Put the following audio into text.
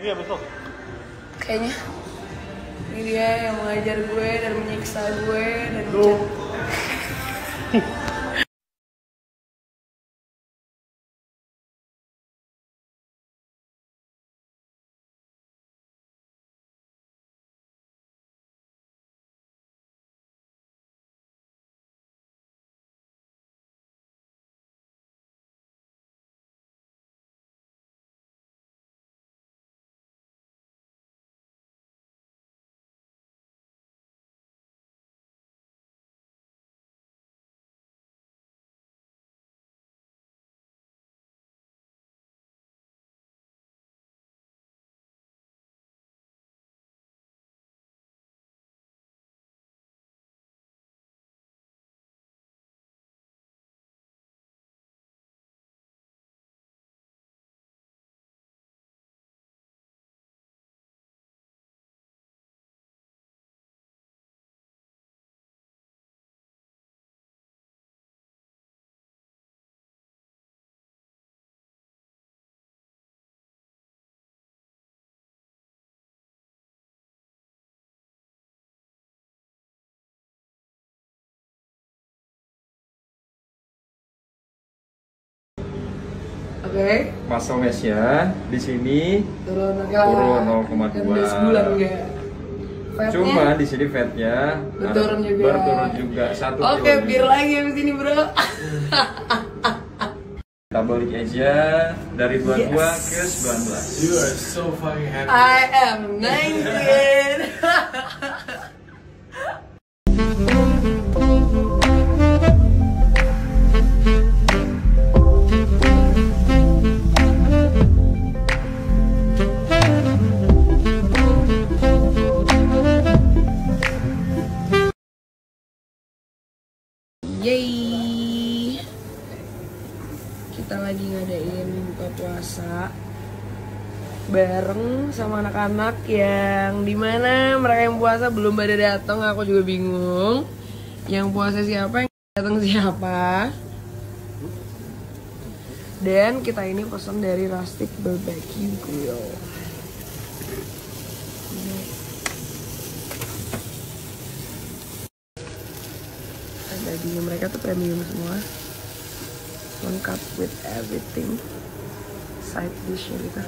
Iya besok. Kayaknya ini dia yang mengajar gue dan menyiksa gue dan Oke. Pasang mesnya di sini Turun turun 0,2. Sebulan enggak. Cuma di sini fatnya berturun juga. Berturun juga 1 kilo. Oke, bir lagi abis ini, bro. Kita balik aja dari 22 ke 19. You are so fucking happy. I am 19. Yeay, kita lagi ngadain buka puasa bareng sama anak-anak yang dimana mereka yang puasa belum pada datang. Aku juga bingung yang puasa siapa, yang datang siapa. Dan kita ini pesan dari Rustic Barbecue Grill. Dagingnya mereka tuh premium semua, lengkap with everything, side dishnya gitu.